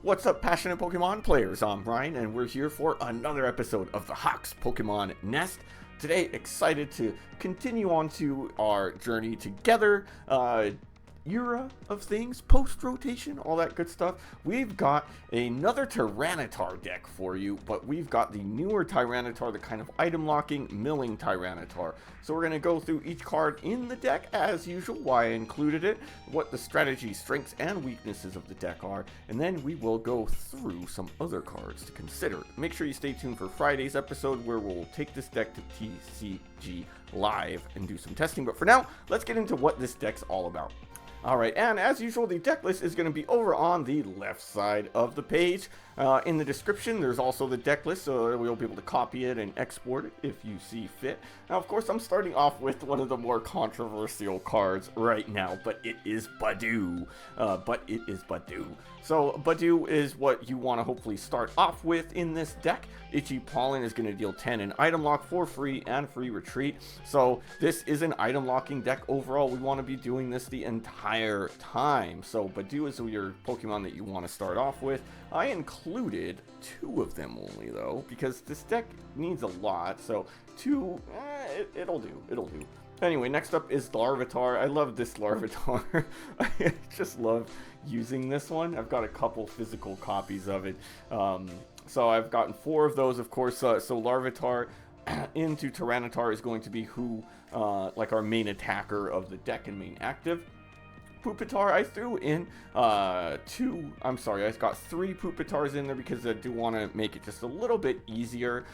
What's up, passionate Pokemon players? I'm Ryan, and we're here for another episode of the Hawks Pokemon Nest. Today, excited to continue on to our journey together. Era of things, post-rotation, all that good stuff. We've got another Tyranitar deck for you, but we've got the newer Tyranitar, the kind of item-locking, milling Tyranitar. So we're going to go through each card in the deck, as usual, why I included it, what the strategy, strengths, and weaknesses of the deck are, and then we will go through some other cards to consider. Make sure you stay tuned for Friday's episode, where we'll take this deck to TCG Live and do some testing. But for now, let's get into what this deck's all about. Alright, and as usual, the deck list is going to be over on the left side of the page. In the description, there's also the deck list, so we'll be able to copy it and export it if you see fit. Now, of course, I'm starting off with one of the more controversial cards right now, but it is Budew. So, Budew is what you want to hopefully start off with in this deck. Itchy Pollen is going to deal 10 in item lock for free and free retreat. So, this is an item locking deck overall. We want to be doing this the entire time. So, Budew is your Pokemon that you want to start off with. I included 2 of them only, though, because this deck needs a lot. So, 2, it'll do. Anyway, next up is Larvitar. I love this Larvitar. I just love using this one. I've got a couple physical copies of it. So I've gotten 4 of those, of course. So Larvitar into Tyranitar is going to be like our main attacker of the deck and main active. Pupitar, I threw in I've got 3 Pupitars in there because I do want to make it just a little bit easier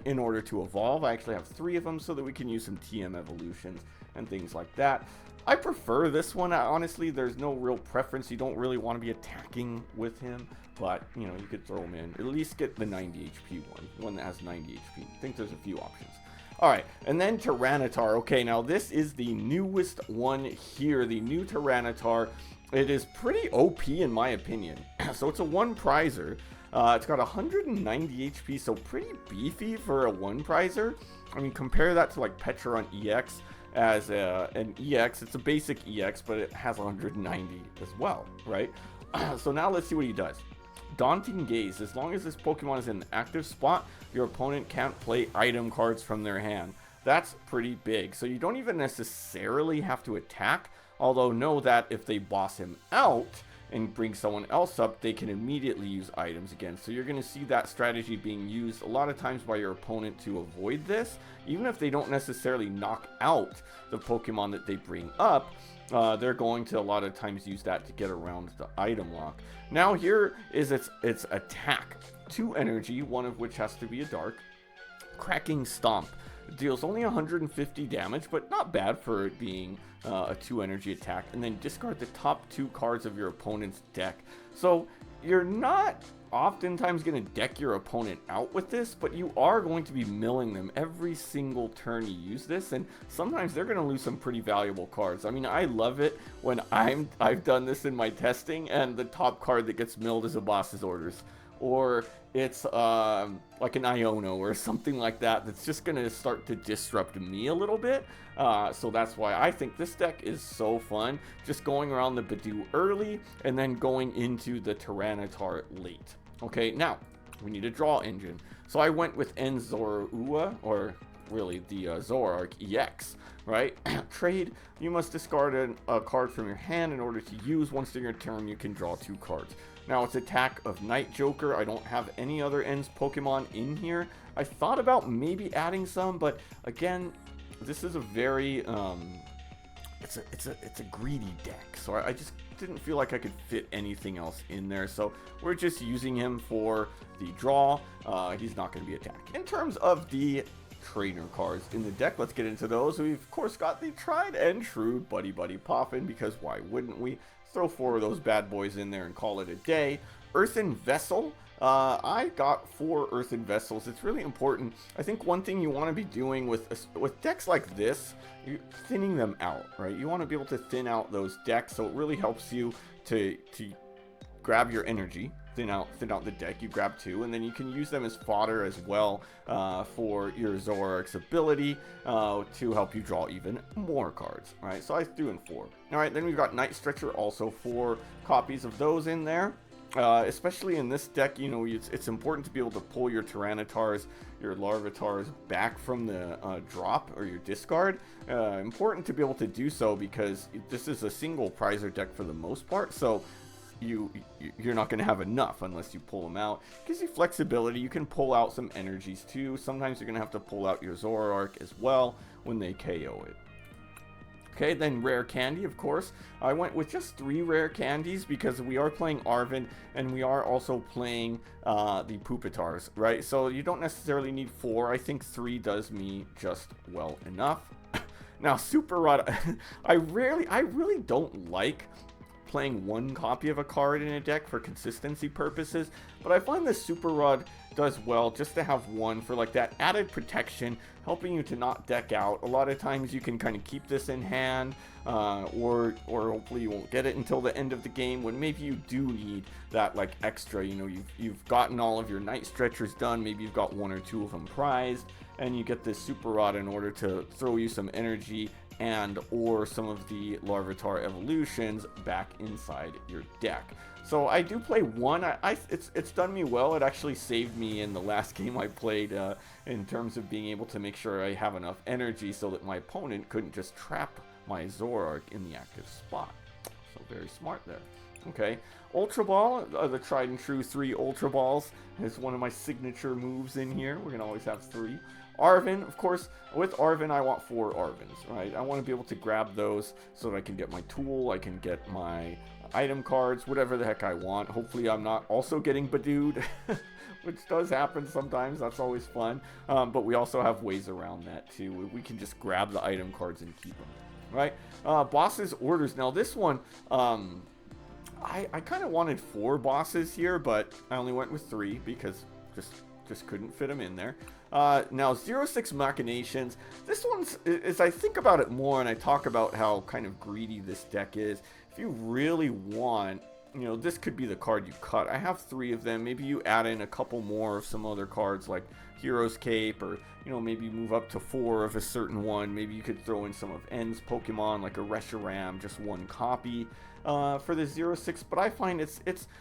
in order to evolve. I actually have 3 of them so that we can use some TM evolutions and things like that. I prefer this one. Honestly, there's no real preference. You don't really want to be attacking with him, but, you know, you could throw him in. At least get the 90 HP one that has 90 HP. I think there's a few options. Alright, and then Tyranitar. Okay, now this is the newest one here, the new Tyranitar. It is pretty OP in my opinion. So it's a 1 prizer. It's got 190 HP, so pretty beefy for a 1 prizer. I mean, compare that to like Petron EX as an EX. It's a basic EX, but it has 190 as well, right? So now let's see what he does. Daunting Gaze. As long as this Pokemon is in the active spot, your opponent can't play item cards from their hand. That's pretty big. So you don't even necessarily have to attack, although know that if they boss him out and bring someone else up, they can immediately use items again. So you're going to see that strategy being used a lot of times by your opponent to avoid this. Even if they don't necessarily knock out the Pokemon that they bring up, they're going to a lot of times use that to get around the item lock. Now here is its attack. 2 energy, one of which has to be a dark. Cracking Stomp. It deals only 150 damage, but not bad for it being a 2 energy attack. And then discard the top 2 cards of your opponent's deck. So you're not oftentimes going to deck your opponent out with this, but you are going to be milling them every single turn you use this, and sometimes they're going to lose some pretty valuable cards. I mean, I love it when I've done this in my testing, and the top card that gets milled is a boss's orders, or it's like an Iono or something like that that's just going to start to disrupt me a little bit. So that's why I think this deck is so fun, just going around the Budew early and then going into the Tyranitar late. Okay, now we need a draw engine. So I went with Zorua, or really the Zoroark EX, right? Trade, you must discard a card from your hand in order to use. Once in your turn, you can draw 2 cards. Now it's attack of Night Joker. I don't have any other Ends Pokemon in here. I thought about maybe adding some, but again, this is a very it's a greedy deck, so I just didn't feel like I could fit anything else in there, so we're just using him for the draw. He's not going to be attacked. In terms of the trainer cards in the deck, let's get into those. We've of course got the tried and true Buddy-Buddy Poffin, because why wouldn't we? Throw 4 of those bad boys in there and call it a day. Earthen Vessel. I got 4 Earthen Vessels. It's really important. I think one thing you want to be doing with decks like this, you're thinning them out, right? You want to be able to thin out those decks, so it really helps you to grab your energy, thin out the deck. You grab 2, and then you can use them as fodder as well for your Zoroark's ability to help you draw even more cards. Right, so I threw in 4. All right, then we've got Night Stretcher, also 4 copies of those in there. especially in this deck, you know, it's important to be able to pull your Tyranitars, your Larvitars back from the drop or your discard. Important to be able to do so because this is a single prizer deck for the most part, so you're not going to have enough unless you pull them out. Gives you flexibility. You can pull out some energies too. Sometimes you're going to have to pull out your Zoroark as well when they KO it. Okay, then Rare Candy, of course. I went with just 3 Rare Candies because we are playing Arven and we are also playing the Pupitars, right? So you don't necessarily need 4. I think 3 does me just well enough. Now, Super Rod, I really don't like playing 1 copy of a card in a deck for consistency purposes, but I find the Super Rod does well just to have 1 for like that added protection, helping you to not deck out. A lot of times you can kind of keep this in hand, or hopefully you won't get it until the end of the game when maybe you do need that like extra, you know, you've gotten all of your Night Stretchers done, maybe you've got 1 or 2 of them prized, and you get this Super Rod in order to throw you some energy and or some of the Larvitar evolutions back inside your deck. So I do play 1. It's done me well. It actually saved me in the last game I played in terms of being able to make sure I have enough energy so that my opponent couldn't just trap my Zoroark in the active spot. So very smart there. Okay, Ultra Ball, the tried and true 3 Ultra Balls is one of my signature moves in here. We're gonna always have 3. Arven, of course, with Arven I want 4 Arvens, right? I want to be able to grab those so that I can get my tool, I can get my item cards, whatever the heck I want. Hopefully I'm not also getting Budewed, which does happen sometimes, that's always fun. But we also have ways around that too. We can just grab the item cards and keep them, right? Boss's orders. Now this one, I kind of wanted 4 bosses here, but I only went with 3 because just couldn't fit them in there. Now, Xerosic Machinations. This one's, as I think about it more and I talk about how kind of greedy this deck is, if you really want, you know, this could be the card you cut. I have 3 of them. Maybe you add in a couple more of some other cards like Hero's Cape, or, you know, maybe move up to 4 of a certain one. Maybe you could throw in some of N's Pokemon like a Reshiram, just 1 copy. For the 06, but I find it's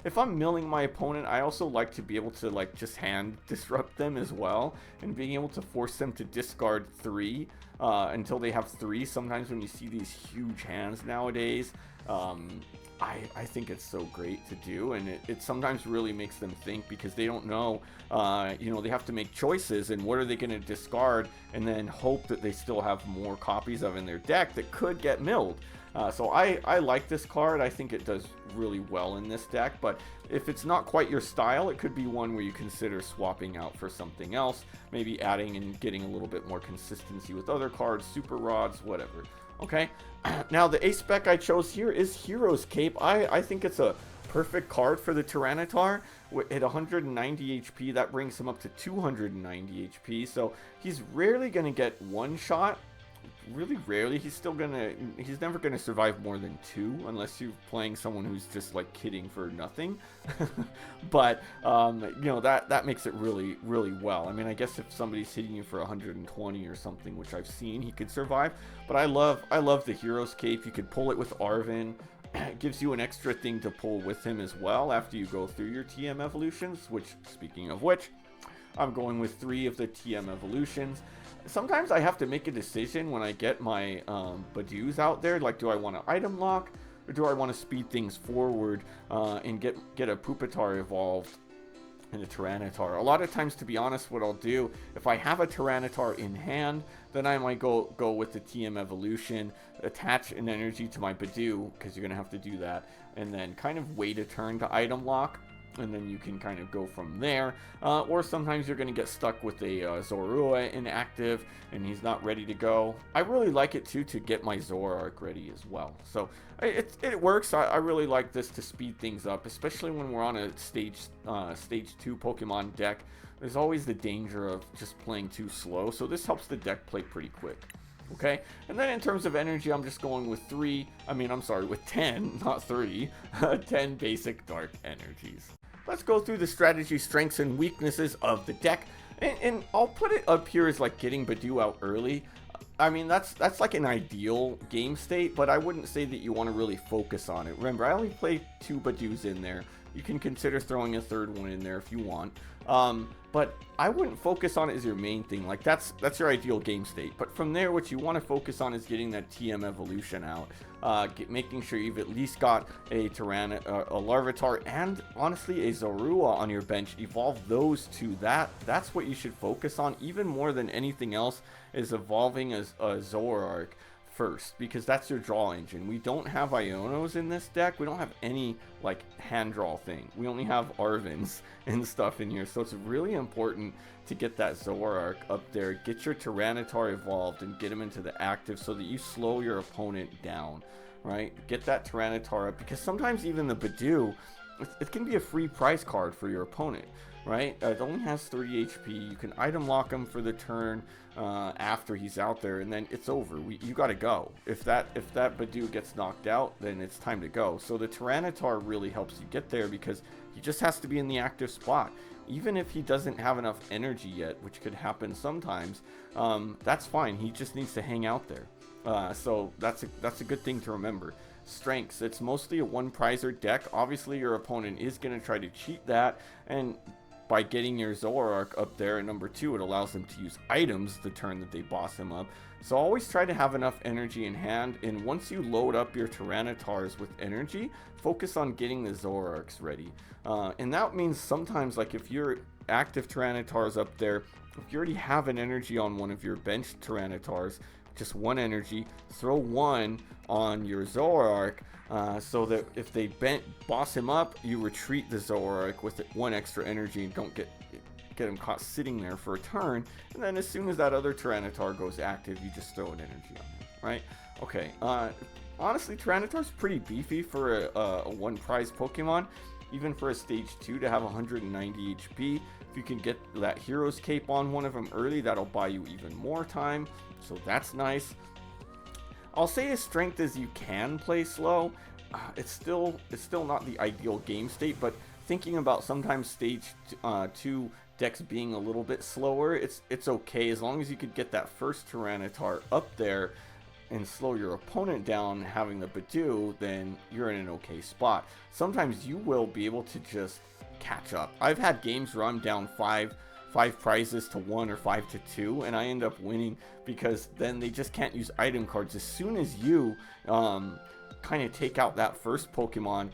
if I'm milling my opponent, I also like to be able to like just hand disrupt them as well, and being able to force them to discard 3 until they have 3. Sometimes when you see these huge hands nowadays, I think it's so great to do, and it sometimes really makes them think because they don't know, you know, they have to make choices, and what are they going to discard, and then hope that they still have more copies of in their deck that could get milled. So I like this card. I think it does really well in this deck, but if it's not quite your style, it could be one where you consider swapping out for something else, maybe adding and getting a little bit more consistency with other cards, Super Rods, whatever. Okay, now the ace spec I chose here is Hero's Cape. I think it's a perfect card for the Tyranitar. At 190 HP, that brings him up to 290 HP, so he's rarely going to get 1 shot. Really rarely. He's never gonna survive more than 2 unless you're playing someone who's just like kidding for nothing. But you know, that makes it really well. I mean, I guess if somebody's hitting you for 120 or something, which I've seen, he could survive. But I love the Hero's Cape. You could pull it with Arven. It gives you an extra thing to pull with him as well after you go through your TM evolutions, which, speaking of which, I'm going with 3 of the TM evolutions. Sometimes I have to make a decision when I get my Budews out there, like, do I want to item lock or do I want to speed things forward and get a Pupitar evolved and a Tyranitar? A lot of times, to be honest, what I'll do, if I have a Tyranitar in hand, then I might go with the TM evolution, attach an energy to my Budew, because you're going to have to do that, and then kind of wait a turn to item lock, and then you can kind of go from there. Or sometimes you're going to get stuck with a Zorua inactive and he's not ready to go. I really like it too to get my Zoroark ready as well. So it works. I really like this to speed things up, especially when we're on a stage 2 Pokemon deck. There's always the danger of just playing too slow, so this helps the deck play pretty quick. Okay, and then in terms of energy, I'm just going with 10, not 30, 10 basic dark energies. Let's go through the strategy, strengths, and weaknesses of the deck, and I'll put it up here as like getting Budew out early. I mean, that's like an ideal game state, but I wouldn't say that you want to really focus on it. Remember, I only play 2 Budews in there. you can consider throwing a third one in there if you want. But I wouldn't focus on it as your main thing. Like that's your ideal game state. But from there, what you want to focus on is getting that TM evolution out, making sure you've at least got a Larvitar, and honestly a Zorua on your bench. Evolve those two. That's what you should focus on, even more than anything else, is evolving as a Zoroark first, because that's your draw engine. We don't have Ionos in this deck. We don't have any like hand draw thing. We only have Arvens and stuff in here, so it's really important to get that Zoroark up there, get your Tyranitar evolved and get him into the active so that you slow your opponent down, right? Get that Tyranitar up, because sometimes even the Budew, it can be a free prize card for your opponent, right? It only has 30 HP. You can item lock him for the turn after he's out there, and then it's over. You got to go. If that Budew gets knocked out, then it's time to go. So the Tyranitar really helps you get there, because he just has to be in the active spot. Even if he doesn't have enough energy yet, which could happen sometimes, that's fine. He just needs to hang out there. So that's a good thing to remember. Strengths, it's mostly a one prizer deck. Obviously your opponent is going to try to cheat that, and by getting your Zoroark up there at number 2, it allows them to use items the turn that they boss him up. So always try to have enough energy in hand, and once you load up your Tyranitars with energy, focus on getting the Zoroarks ready. And that means sometimes, like if your active Tyranitars up there, if you already have an energy on one of your bench Tyranitars, just one energy, throw one on your Zoroark, so that if they boss him up, you retreat the Zoroark with one extra energy and don't get him caught sitting there for a turn. And then as soon as that other Tyranitar goes active, you just throw an energy on him, right? Okay, honestly, Tyranitar's pretty beefy for a one prize Pokemon, even for a stage 2 to have 190 HP. If you can get that Hero's Cape on one of them early, that'll buy you even more time, so that's nice. I'll say as strength as you can play slow. It's still not the ideal game state, but thinking about sometimes stage 2 decks being a little bit slower, it's okay as long as you could get that first Tyranitar up there and slow your opponent down. Having the Budew, then you're in an okay spot. Sometimes you will be able to just catch up. I've had games where I'm down 5 prizes to 1 or 5 to 2, and I end up winning because then they just can't use item cards. As soon as you kind of take out that first Pokemon,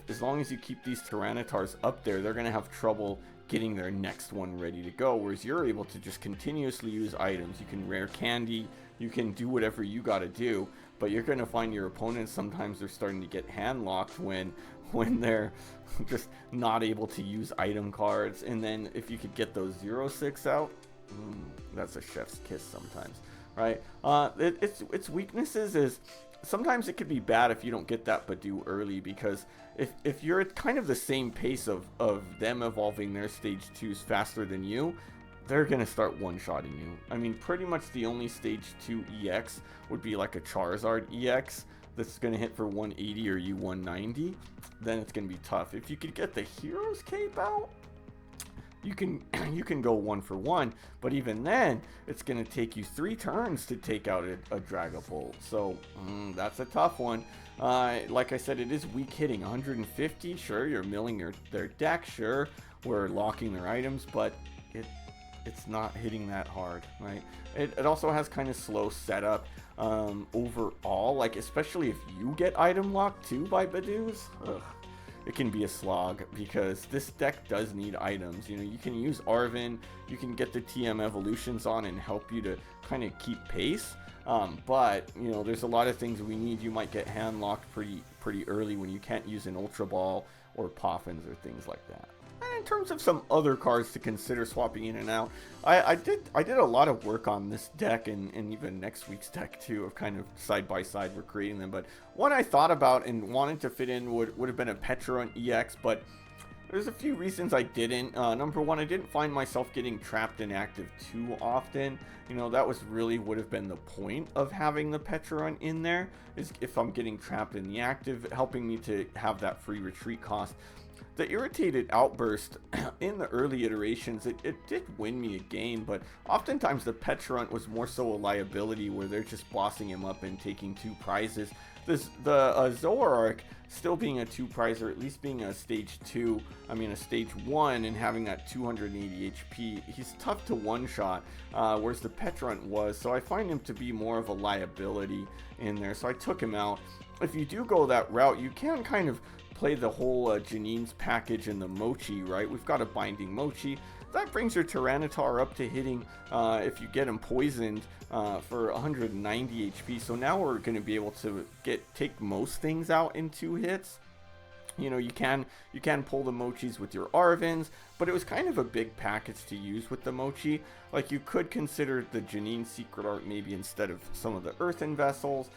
as long as you keep these Tyranitars up there, they're going to have trouble getting their next one ready to go, whereas you're able to just continuously use items. You can rare candy, you can do whatever you got to do, but you're going to find your opponents sometimes they're starting to get hand locked when they're just not able to use item cards. And then if you could get those Xerosics out, that's a chef's kiss sometimes, right? Its weaknesses is sometimes it could be bad if you don't get that Budew early, because if you're at kind of the same pace of them evolving their stage 2s faster than you, they're going to start one-shotting you. I mean, pretty much the only stage 2 EX would be like a Charizard EX that's going to hit for 180 or you 190. Then it's going to be tough. If you could get the Hero's Cape out, you can go 1 for 1, but even then it's going to take you 3 turns to take out a Dragapult. So that's a tough one. Like I said, it is weak hitting. 150, sure, you're milling their deck, sure, we're locking their items, but it's not hitting that hard, right? It also has kind of slow setup overall, like especially if you get item locked too by Budews. It can be a slog, because this deck does need items. You know, you can use Arven, you can get the TM evolutions on and help you to kind of keep pace, but you know, there's a lot of things we need. You might get hand locked pretty early when you can't use an Ultra Ball or Poffins or things like that. And in terms of some other cards to consider swapping in and out, I did a lot of work on this deck and even next week's deck too, of kind of side by side we're creating them. But one I thought about and wanted to fit in would have been a Pecharunt EX, but there's a few reasons I didn't. Number one, I didn't find myself getting trapped in active too often. You know, that was really would have been the point of having the Pecharunt in there, is if I'm getting trapped in the active, helping me to have that free retreat cost. The Irritated Outburst in the early iterations, it did win me a game, but oftentimes the Pecharunt was more so a liability where they're just bossing him up and taking 2 prizes. the Zoroark still being a 2 prize, or at least being a stage 2, I mean a stage 1, and having that 280 HP, he's tough to one-shot, whereas the Petrunt was, so I find him to be more of a liability in there, so I took him out. If you do go that route, you can kind of play the whole Janine's package and the Mochi, right? We've got a Binding Mochi. That brings your Tyranitar up to hitting, if you get him poisoned, for 190 HP. So now we're going to be able to take most things out in 2 hits. You know, you can pull the Mochis with your Arvens, but it was kind of a big package to use with the Mochi. Like, you could consider the Janine Secret Art maybe instead of some of the Earthen Vessels.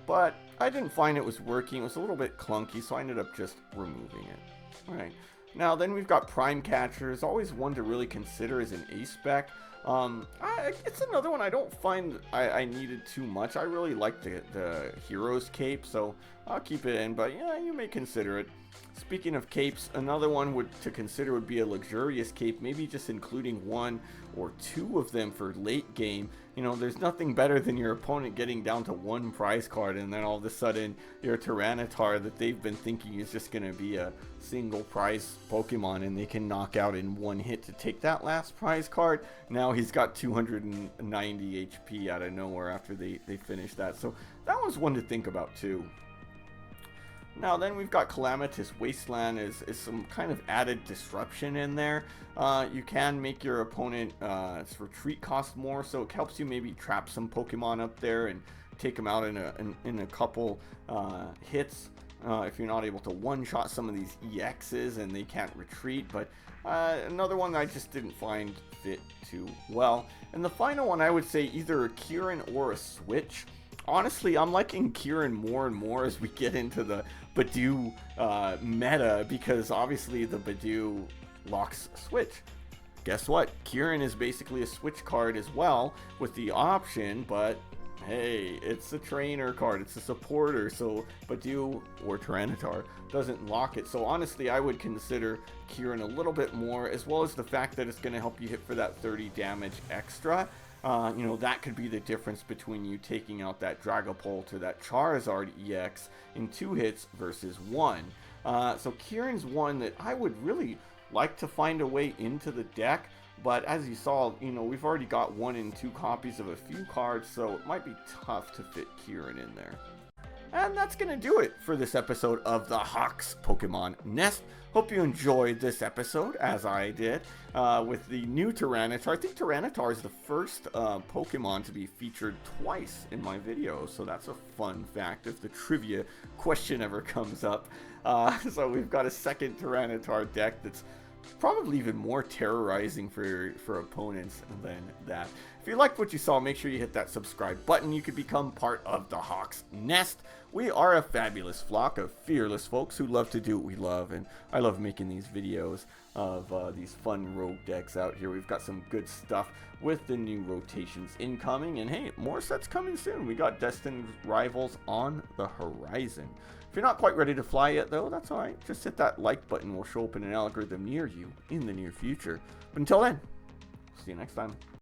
But I didn't find it was working. It was a little bit clunky, so I ended up just removing it. All right. Now then we've got Prime Catchers, always one to really consider as an ace spec. It's another one I don't find I needed too much. I really like the Hero's Cape, so I'll keep it in, but yeah, you may consider it. Speaking of capes, another one to consider would be a Luxurious Cape, maybe just including 1 or 2 of them for late game. You know, there's nothing better than your opponent getting down to 1 prize card, and then all of a sudden your Tyranitar that they've been thinking is just going to be a single prize Pokemon, and they can knock out in 1 hit to take that last prize card. Now he's got 290 HP out of nowhere after they finish that. So that was one to think about too. Now then we've got Calamitous Wasteland is some kind of added disruption in there. You can make your opponent its retreat cost more, so it helps you maybe trap some Pokemon up there and take them out in a couple hits. If you're not able to one-shot some of these EXs and they can't retreat. But another one I just didn't find fit too well. And the final one, I would say either a Kieran or a Switch. Honestly, I'm liking Kieran more and more as we get into the Budew meta, because obviously the Budew locks Switch. Guess what? Kieran is basically a Switch card as well with the option, but hey, it's a trainer card, it's a supporter, so Budew or Tyranitar doesn't lock it. So honestly, I would consider Kieran a little bit more, as well as the fact that it's going to help you hit for that 30 damage extra. You know, that could be the difference between you taking out that Dragapult or that Charizard EX in 2 hits versus 1. So Kieran's one that I would really like to find a way into the deck, but as you saw, you know, we've already got 1 and 2 copies of a few cards, so it might be tough to fit Kieran in there. And that's going to do it for this episode of the Hawks Pokemon Nest. Hope you enjoyed this episode, as I did, with the new Tyranitar. I think Tyranitar is the first Pokemon to be featured twice in my video, so that's a fun fact if the trivia question ever comes up. So we've got a second Tyranitar deck that's probably even more terrorizing for opponents than that. If you liked what you saw, make sure you hit that subscribe button. You could become part of the Hawks Nest. We are a fabulous flock of fearless folks who love to do what we love, and I love making these videos of these fun rogue decks out here. We've got some good stuff with the new rotations incoming, and hey, more sets coming soon. We got Destined Rivals on the horizon. If you're not quite ready to fly yet, though, that's alright. Just hit that like button. We'll show up in an algorithm near you in the near future. But until then, see you next time.